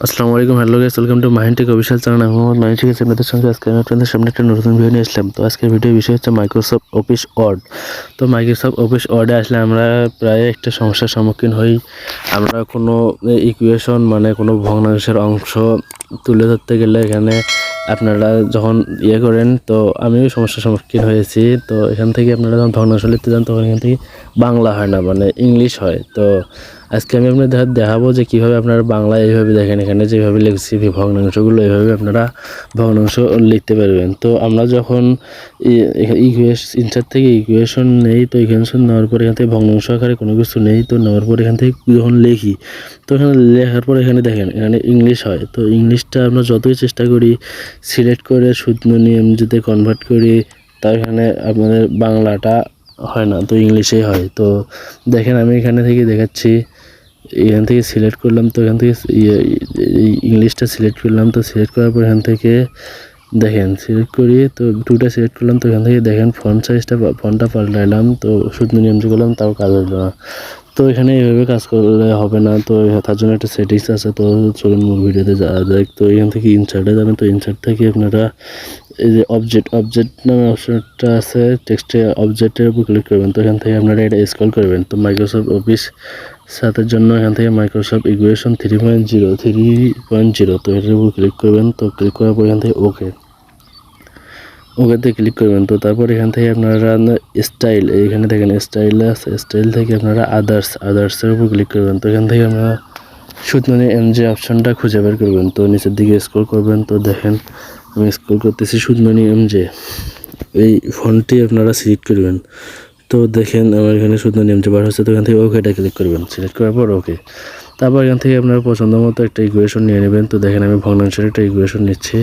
আসসালামু আলাইকুম, hello guys, welcome to Mahin take official channel. আমি মোহাম্মদ মাহিন টেক আপনাদের সঙ্গে আজকে আমি আপনাদের সামনে একটা নতুন ভিডিও নিয়ে আসলাম। তো আজকের ভিডিওর বিষয় হচ্ছে মাইক্রোসফট অফিস ওয়ার্ড। তো মাইক্রোসফট অফিস ওয়ার্ডে আসলে আমরা প্রায় একটা সমস্যার সম্মুখীন হই। আমরা কোনো ইকুয়েশন মানে কোনো ভগ্নাংশের অংশ তুলে ধরতে গেলে এখানে আপনারা যখন করেন, তো আমিও সমস্যার সম্মুখীন হয়েছি। তো এখান থেকে আপনারা যখন ভগ্নাংশ লিখতে যান তখন এখান থেকে বাংলা হয় না, মানে ইংলিশ হয়। তো আজকে আমি আপনাদের দেখাবো যে কীভাবে আপনারা বাংলা এইভাবে দেখেন, এখানে যেভাবে লিখছি ভগ্নাংশগুলো এইভাবে আপনারা ভগ্নাংশ লিখতে পারবেন। তো আমরা যখন ইনসার্ট থেকে ইকুয়েশন নেই, তো ইকুয়েশন নেওয়ার পর এখান থেকে ভগ্নাংশ আকারে কোনো কিছু নেই, তো নেওয়ার পর এখান থেকে যখন লিখি, তো এখানে লেখার পর এখানে দেখেন এখানে ইংলিশ হয়। তো ইংলিশটা আমরা যতই চেষ্টা করি সিলেক্ট করে শুদ্ধ নিয়ম যদি কনভার্ট করি, তা এখানে আপনাদের বাংলাটা হয় না, তো ইংলিশেই হয়। তো দেখেন আমি এখানে থেকে দেখাচ্ছি, এখান থেকে সিলেক্ট করলাম, তো এখান থেকে ইংলিশটা সিলেক্ট করলাম। তো সিলেক্ট করার পর এখান থেকে দেখেন সিলেক্ট করি, তো টুটা সিলেক্ট করলাম। তো এখান থেকে দেখেন ফন্টটা পাল্টাইলাম, তো শুদ্ধ নিয়ম করলাম, তাও কাজ হলো না। তো এখানে এইভাবে কাজ করলে হবে না, তো তার জন্য একটা সেটিংস আছে। তো চলুন মূল ভিডিওতে যাওয়া যাক। তো এখান থেকে ইনসার্টে যাবেন। তো ইনসার্ট থেকে আপনারা এই যে অবজেক্ট নামে অপশনটা আছে, টেক্সটে অবজেক্টের উপর ক্লিক করবেন। তো এখান থেকে আপনারা এটা স্ক্রল করবেন। তো মাইক্রোসফট অফিস সাথের জন্য এখান থেকে মাইক্রোসফট ইকুয়েশন 3.0 তো এটার উপর ক্লিক করবেন। তো ক্লিক করার পর এখান থেকে ওকেতে ক্লিক করবেন। তো তারপর এখান থেকে আপনারা স্টাইল, এইখানে দেখেন স্টাইল আছে, স্টাইল থেকে আপনারা আদার্সের উপর ক্লিক করবেন। তো এখান থেকে আপনারা সুতরাং এমজে অপশনটা খুঁজে বের করবেন। তো নিচের দিকে স্ক্রল করবেন। তো দেখেন আমি স্ক্রল করতেছি, সুতরাং এমজে এই ফন্টটি আপনারা সিলেক্ট করবেন। তো দেখেন আমার এখানে সুতরাং এমজে বার হচ্ছে। তো এখান থেকে ওকেটা ক্লিক করবেন। সিলেক্ট করার পর ওকে, তারপর এখান থেকে আপনার পছন্দ মতো একটা ইকুয়েশন নিয়ে নেবেন। তো দেখেন আমি ভগ্নাংশের একটা ইকুয়েশন নিচ্ছি।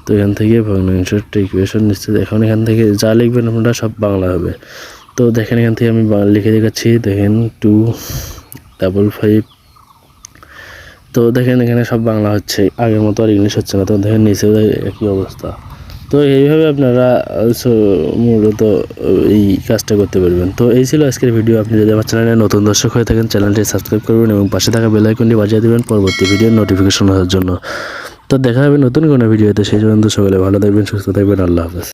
তো এখান থেকে ভগ্নাংশের একটা ইকুয়েশন নিচ্ছে। এখন এখান থেকে যা লিখবেন আপনারা সব বাংলা হবে। তো দেখেন এখান থেকে আমি লিখে দেখাচ্ছি। দেখেন 255। তো দেখেন এখানে সব বাংলা হচ্ছে, আগের মতো আর ইংলিশ হচ্ছে না। তো দেখেন নিচেও একই অবস্থা। তো এইভাবে আপনারা মূলত এই কাজটা করতে পারবেন। তো এই ছিল আজকের ভিডিও। আপনি যদি আমার চ্যানেলে নতুন দর্শক হয়ে থাকেন, চ্যানেলটি সাবস্ক্রাইব করবেন এবং পাশে থাকা বেল আইকনটি বাজিয়ে দেবেন পরবর্তী ভিডিওর নোটিফিকেশন হওয়ার জন্য। তো দেখা হবে নতুন কোনো ভিডিওতে। সেই পর্যন্ত সকলে ভালো থাকবেন, সুস্থ থাকবেন। আল্লাহ হাফেজ।